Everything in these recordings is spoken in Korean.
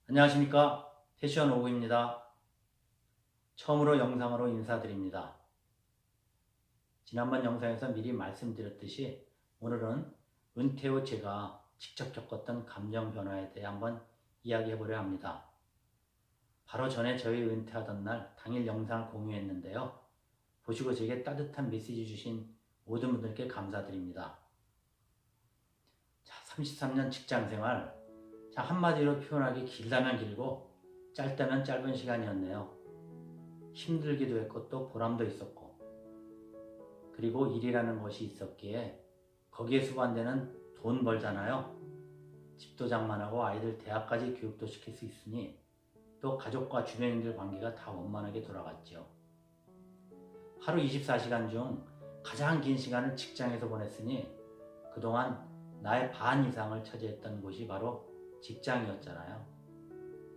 안녕하십니까. 패션 오구입니다. 처음으로 영상으로 인사드립니다. 지난번 영상에서 미리 말씀드렸듯이 오늘은 은퇴 후 제가 직접 겪었던 감정 변화에 대해 한번 이야기해 보려 합니다. 바로 전에 저희 은퇴하던 날 당일 영상을 공유했는데요. 보시고 제게 따뜻한 메시지 주신 모든 분들께 감사드립니다. 자, 33년 직장생활. 자, 한마디로 표현하기 길다면 길고 짧다면 짧은 시간이었네요. 힘들기도 했고 또 보람도 있었고, 그리고 일이라는 것이 있었기에 거기에 수반되는 돈 벌잖아요. 집도 장만하고 아이들 대학까지 교육도 시킬 수 있으니 또 가족과 주변인들 관계가 다 원만하게 돌아갔죠. 하루 24시간 중 가장 긴 시간을 직장에서 보냈으니 그동안 나의 반 이상을 차지했던 곳이 바로 직장이었잖아요.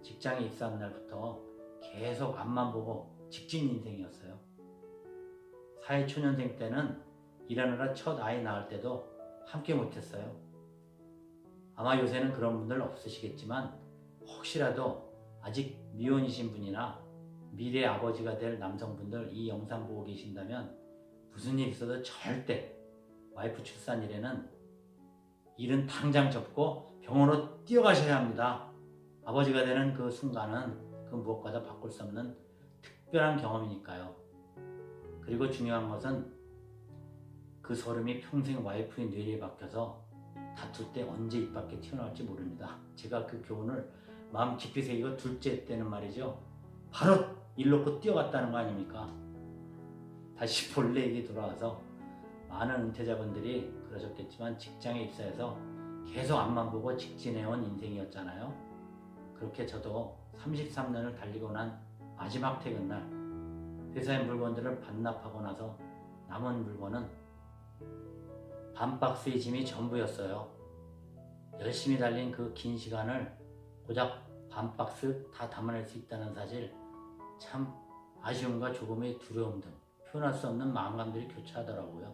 직장에 입사한 날부터 계속 앞만 보고 직진 인생이었어요. 사회초년생 때는 일하느라 첫 아이 낳을 때도 함께 못했어요. 아마 요새는 그런 분들 없으시겠지만 혹시라도 아직 미혼이신 분이나 미래 아버지가 될 남성분들 이 영상 보고 계신다면 무슨 일 있어도 절대 와이프 출산일에는 일은 당장 접고 병원으로 뛰어가셔야 합니다. 아버지가 되는 그 순간은 그 무엇과도 바꿀 수 없는 특별한 경험이니까요. 그리고 중요한 것은 그 소름이 평생 와이프의 뇌리에 박혀서 다툴 때 언제 입 밖에 튀어나올지 모릅니다. 제가 그 교훈을 마음 깊이 새기고 둘째 때는 말이죠. 바로 일 놓고 뛰어갔다는 거 아닙니까? 다시 본래 얘기 돌아와서 많은 은퇴자분들이 그러셨겠지만 직장에 입사해서 계속 앞만 보고 직진해온 인생이었잖아요. 그렇게 저도 33년을 달리고 난 마지막 퇴근날 회사의 물건들을 반납하고 나서 남은 물건은 반 박스의 짐이 전부였어요. 열심히 달린 그 긴 시간을 고작 반 박스 다 담아낼 수 있다는 사실, 참 아쉬움과 조금의 두려움 등 표현할 수 없는 마음감들이 교차하더라고요.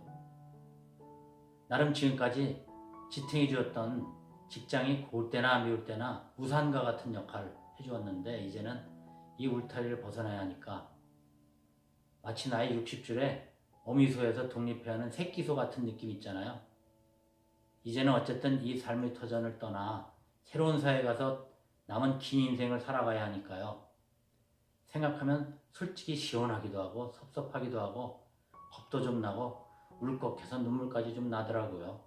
나름 지금까지 지탱해 주었던 직장이 고울 때나 미울 때나 우산과 같은 역할을 해주었는데 이제는 이 울타리를 벗어나야 하니까 마치 나의 60줄에 어미소에서 독립해야 하는 새끼소 같은 느낌 있잖아요. 이제는 어쨌든 이 삶의 터전을 떠나 새로운 사회에 가서 남은 긴 인생을 살아가야 하니까요. 생각하면 솔직히 시원하기도 하고 섭섭하기도 하고 겁도 좀 나고 울컥해서 눈물까지 좀 나더라고요.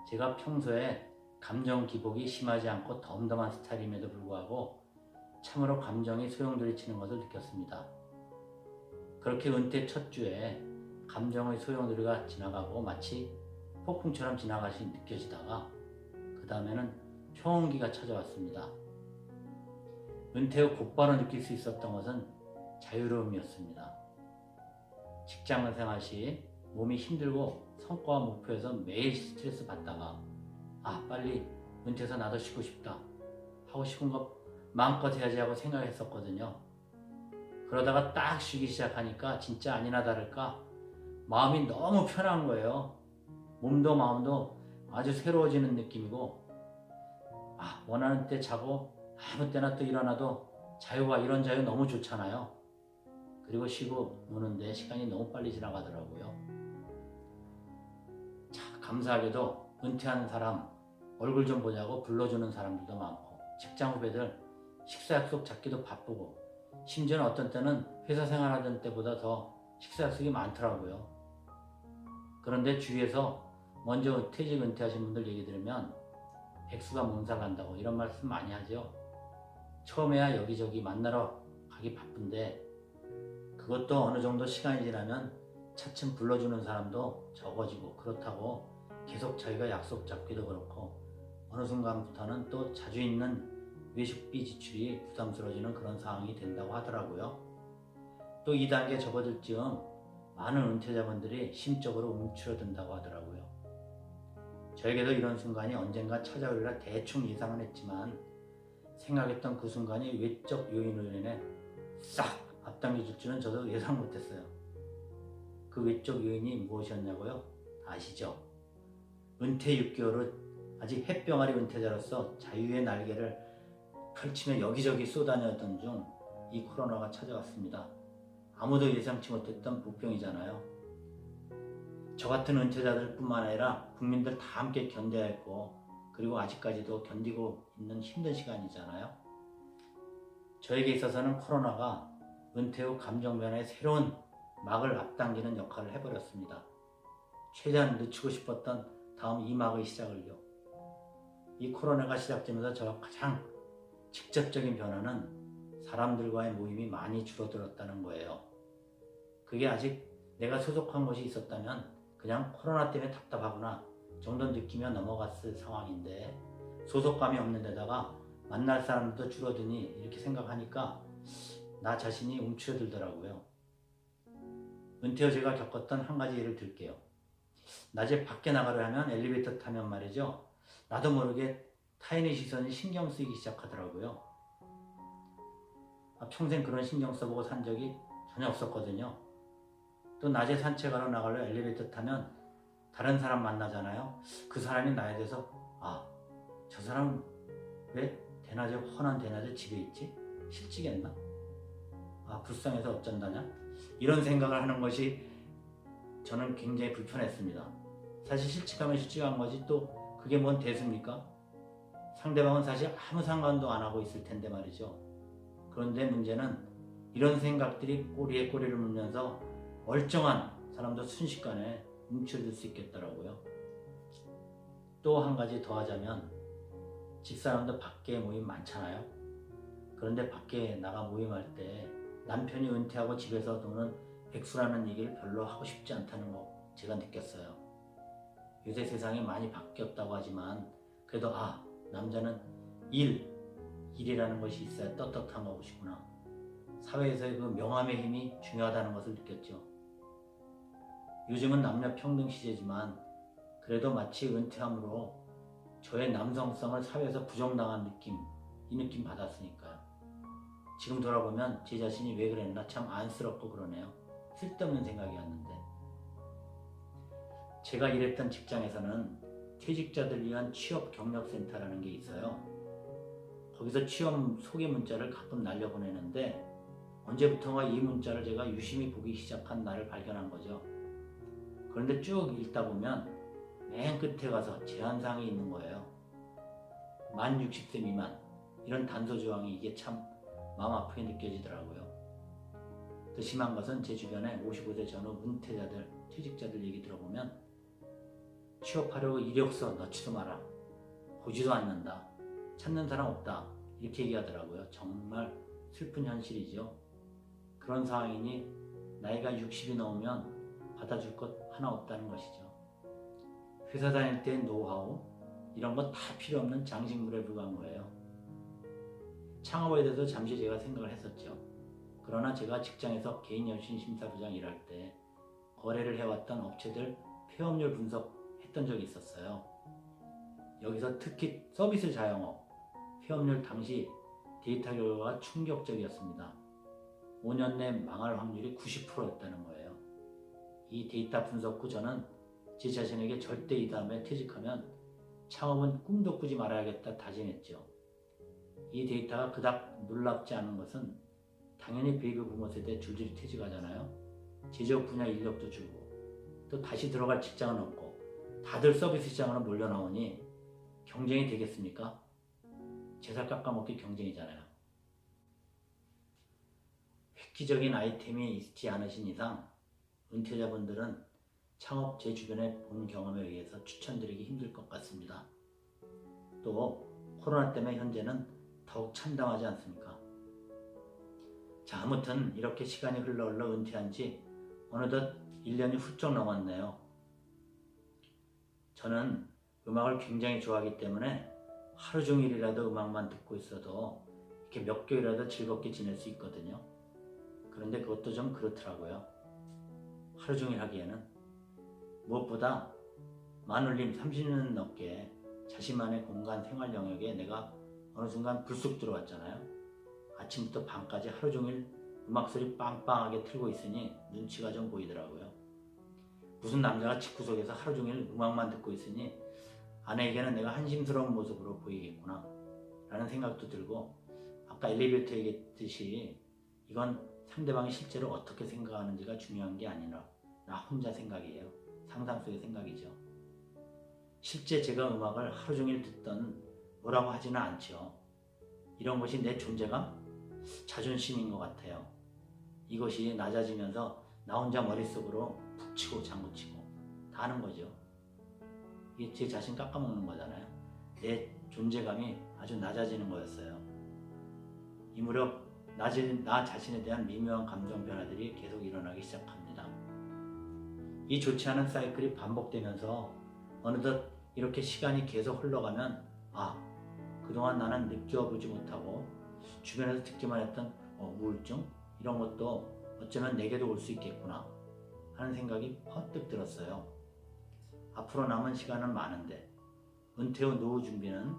제가 평소에 감정 기복이 심하지 않고 덤덤한 스타일임에도 불구하고 참으로 감정이 소용돌이치는 것을 느꼈습니다. 그렇게 은퇴 첫 주에 감정의 소용돌이가 지나가고 마치 폭풍처럼 지나가시 느껴지다가 그 다음에는 평온기가 찾아왔습니다. 은퇴 후 곧바로 느낄 수 있었던 것은 자유로움이었습니다. 직장 생활 시 몸이 힘들고 성과와 목표에서 매일 스트레스 받다가 빨리 은퇴해서 나도 쉬고 싶다, 하고 싶은 거 마음껏 해야지 하고 생각했었거든요. 그러다가 딱 쉬기 시작하니까 진짜 아니나 다를까 마음이 너무 편한 거예요. 몸도 마음도 아주 새로워지는 느낌이고 원하는 때 자고 아무 때나 또 일어나도 자유가, 이런 자유 너무 좋잖아요. 그리고 쉬고 노는데 시간이 너무 빨리 지나가더라고요. 자, 감사하게도 은퇴하는 사람 얼굴 좀 보자고 불러주는 사람들도 많고, 직장 후배들 식사 약속 잡기도 바쁘고, 심지어는 어떤 때는 회사 생활하던 때보다 더 식사 약속이 많더라고요. 그런데 주위에서 먼저 퇴직 은퇴하신 분들 얘기 들으면 백수가 몸살 난다고 이런 말씀 많이 하죠. 처음에야 여기저기 만나러 가기 바쁜데 그것도 어느 정도 시간이 지나면 차츰 불러주는 사람도 적어지고, 그렇다고 계속 자기가 약속 잡기도 그렇고 어느 순간부터는 또 자주 있는 외식비 지출이 부담스러워지는 그런 상황이 된다고 하더라고요. 또 2단계 접어들 즈음 많은 은퇴자분들이 심적으로 움츠러든다고 하더라고요. 저에게도 이런 순간이 언젠가 찾아오리라 대충 예상은 했지만 생각했던 그 순간이 외적 요인으로 인해 싹 앞당겨질 줄은 저도 예상 못했어요. 그 외적 요인이 무엇이었냐고요? 아시죠? 은퇴 6개월 후 아직 햇병아리 은퇴자로서 자유의 날개를 펼치며 여기저기 쏘다녔던 중 이 코로나가 찾아왔습니다. 아무도 예상치 못했던 부병이잖아요. 저 같은 은퇴자들 뿐만 아니라 국민들 다 함께 견뎌야 했고, 그리고 아직까지도 견디고 있는 힘든 시간이잖아요. 저에게 있어서는 코로나가 은퇴 후 감정 변화의 새로운 막을 앞당기는 역할을 해버렸습니다. 최대한 늦추고 싶었던 다음 이 막의 시작을요. 이 코로나가 시작되면서 저 가장 직접적인 변화는 사람들과의 모임이 많이 줄어들었다는 거예요. 그게 아직 내가 소속한 곳이 있었다면 그냥 코로나 때문에 답답하구나 정도 느끼며 넘어갔을 상황인데, 소속감이 없는 데다가 만날 사람도 줄어드니 이렇게 생각하니까 나 자신이 움츠러들더라고요. 은퇴 후 제가 겪었던 한 가지 예를 들게요. 낮에 밖에 나가려 하면 엘리베이터 타면 말이죠. 나도 모르게 타인의 시선이 신경 쓰이기 시작하더라고요. 평생 그런 신경 써보고 산 적이 전혀 없었거든요. 또 낮에 산책하러 나가려 엘리베이터 타면 다른 사람 만나잖아요. 그 사람이 나에 대해서 저 사람 왜 대낮에 훤한 대낮에 집에 있지? 실직했나? 불쌍해서 어쩐다냐? 이런 생각을 하는 것이 저는 굉장히 불편했습니다. 사실 실직하면 실직한 거지 또 그게 뭔 대수입니까? 상대방은 사실 아무 상관도 안 하고 있을 텐데 말이죠. 그런데 문제는 이런 생각들이 꼬리에 꼬리를 물면서 멀쩡한 사람도 순식간에 움츠러들 수 있겠더라고요. 또 한 가지 더 하자면, 집사람도 밖에 모임 많잖아요. 그런데 밖에 나가 모임할 때 남편이 은퇴하고 집에서 노는 백수라는 얘기를 별로 하고 싶지 않다는 거 제가 느꼈어요. 요새 세상이 많이 바뀌었다고 하지만 그래도 남자는 일이라는 것이 있어야 떳떳한 것이구나. 사회에서의 그 명함의 힘이 중요하다는 것을 느꼈죠. 요즘은 남녀 평등 시대지만 그래도 마치 은퇴함으로 저의 남성성을 사회에서 부정당한 느낌, 이 느낌 받았으니까요. 지금 돌아보면 제 자신이 왜 그랬나 참 안쓰럽고 그러네요. 쓸데없는 생각이었는데. 제가 일했던 직장에서는 퇴직자들 위한 취업 경력센터라는 게 있어요. 거기서 취업 소개 문자를 가끔 날려보내는데, 언제부턴가 이 문자를 제가 유심히 보기 시작한 날을 발견한 거죠. 그런데 쭉 읽다 보면 맨 끝에 가서 제한사항이 있는 거예요. 만 60세 미만, 이런 단서조항이 이게 참 마음 아프게 느껴지더라고요. 더 심한 것은 제 주변에 55세 전후 은퇴자들, 퇴직자들 얘기 들어보면 취업하려고 이력서 넣지도 마라, 보지도 않는다, 찾는 사람 없다, 이렇게 얘기하더라고요. 정말 슬픈 현실이죠. 그런 상황이니 나이가 60이 넘으면 받아줄 것 하나 없다는 것이죠. 회사 다닐 때 노하우, 이런 건 다 필요 없는 장식물에 불과한 거예요. 창업에 대해서 잠시 제가 생각을 했었죠. 그러나 제가 직장에서 개인연수심사부장 일할 때 거래를 해왔던 업체들 폐업률 분석했던 적이 있었어요. 여기서 특히 서비스 자영업 폐업률 당시 데이터 결과가 충격적이었습니다. 5년 내 망할 확률이 90%였다는 거예요. 이 데이터 분석 후 저는 제 자신에게 절대 이 다음에 퇴직하면 창업은 꿈도 꾸지 말아야겠다 다짐했죠. 이 데이터가 그닥 놀랍지 않은 것은 당연히 베이비 부모 세대 줄줄이 퇴직하잖아요. 제조업 분야 인력도 줄고 또 다시 들어갈 직장은 없고 다들 서비스 시장으로 몰려 나오니 경쟁이 되겠습니까? 제 살 깎아먹기 경쟁이잖아요. 획기적인 아이템이 있지 않으신 이상 은퇴자분들은 창업 제 주변에 본 경험에 의해서 추천드리기 힘들 것 같습니다. 또 코로나 때문에 현재는 더욱 참담하지 않습니까? 자, 아무튼 이렇게 시간이 흘러 은퇴한 지 어느덧 1년이 훌쩍 넘었네요. 저는 음악을 굉장히 좋아하기 때문에 하루 종일이라도 음악만 듣고 있어도 이렇게 몇 개월이라도 즐겁게 지낼 수 있거든요. 그런데 그것도 좀 그렇더라고요. 하루 종일 하기에는. 무엇보다 마눌님 30년 넘게 자신만의 공간 생활 영역에 내가 어느 순간 불쑥 들어왔잖아요. 아침부터 밤까지 하루 종일 음악소리 빵빵하게 틀고 있으니 눈치가 좀 보이더라고요. 무슨 남자가 집구석에서 하루 종일 음악만 듣고 있으니 아내에게는 내가 한심스러운 모습으로 보이겠구나 라는 생각도 들고, 아까 엘리베이터 얘기했듯이 이건 상대방이 실제로 어떻게 생각하는지가 중요한 게 아니라 나 혼자 생각이에요. 상상 속의 생각이죠. 실제 제가 음악을 하루 종일 듣던 뭐라고 하지는 않죠. 이런 것이 내 존재감? 자존심인 것 같아요. 이것이 낮아지면서 나 혼자 머릿속으로 북치고 장구치고 다 하는 거죠. 이게 제 자신 깎아먹는 거잖아요. 내 존재감이 아주 낮아지는 거였어요. 이 무렵 나 자신에 대한 미묘한 감정 변화들이 계속 일어나기 시작합니다. 이 좋지 않은 사이클이 반복되면서 어느덧 이렇게 시간이 계속 흘러가면 그동안 나는 느껴보지 못하고 주변에서 듣기만 했던 우울증 이런 것도 어쩌면 내게도 올 수 있겠구나 하는 생각이 퍼뜩 들었어요. 앞으로 남은 시간은 많은데 은퇴 후 노후 준비는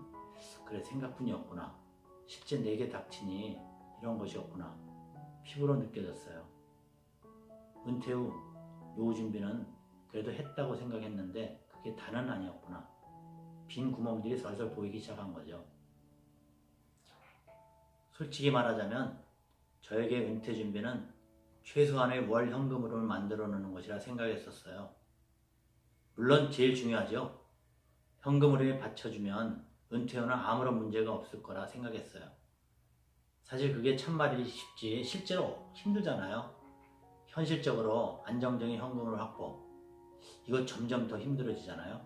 그래 생각뿐이었구나. 실제 내게 닥치니 이런 것이었구나. 피부로 느껴졌어요. 은퇴 후 노후 준비는 그래도 했다고 생각했는데 그게 다는 아니었구나. 빈 구멍들이 설설 보이기 시작한 거죠. 솔직히 말하자면 저에게 은퇴 준비는 최소한의 월 현금으로 만들어 놓는 것이라 생각했었어요. 물론 제일 중요하죠. 현금으로 받쳐주면 은퇴 후는 아무런 문제가 없을 거라 생각했어요. 사실 그게 참말이 쉽지 실제로 힘들잖아요. 현실적으로 안정적인 현금을 확보, 이거 점점 더 힘들어지잖아요.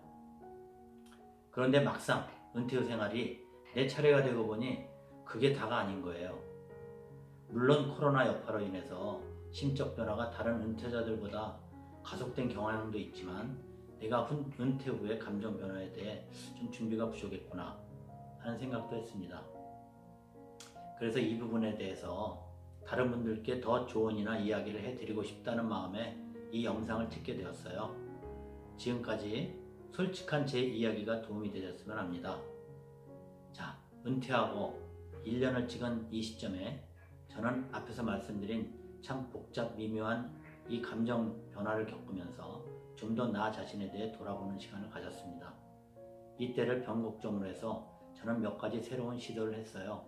그런데 막상 은퇴 후 생활이 내 차례가 되고 보니 그게 다가 아닌 거예요. 물론 코로나 여파로 인해서 심적 변화가 다른 은퇴자들보다 가속된 경향도 있지만 내가 은퇴 후의 감정 변화에 대해 좀 준비가 부족했구나 하는 생각도 했습니다. 그래서 이 부분에 대해서 다른 분들께 더 조언이나 이야기를 해드리고 싶다는 마음에 이 영상을 찍게 되었어요. 지금까지 솔직한 제 이야기가 도움이 되셨으면 합니다. 자, 은퇴하고 1년을 찍은 이 시점에 저는 앞에서 말씀드린 참 복잡 미묘한 이 감정 변화를 겪으면서 좀 더 나 자신에 대해 돌아보는 시간을 가졌습니다. 이때를 변곡점으로 해서 저는 몇 가지 새로운 시도를 했어요.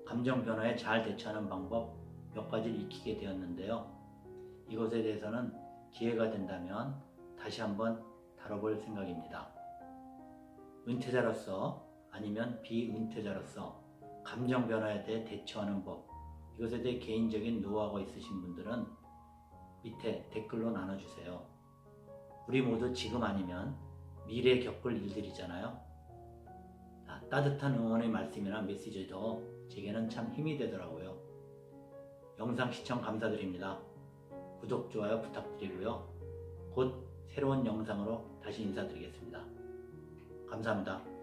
감정 변화에 잘 대처하는 방법 몇 가지를 익히게 되었는데요. 이것에 대해서는 기회가 된다면 다시 한번 다뤄볼 생각입니다. 은퇴자로서 아니면 비은퇴자로서 감정 변화에 대해 대처하는 법, 이것에 대해 개인적인 노하우가 있으신 분들은 밑에 댓글로 나눠주세요. 우리 모두 지금 아니면 미래에 겪을 일들이잖아요. 따뜻한 응원의 말씀이나 메시지도 제게는 참 힘이 되더라고요. 영상 시청 감사드립니다. 구독, 좋아요 부탁드리고요. 곧 새로운 영상으로 다시 인사드리겠습니다. 감사합니다.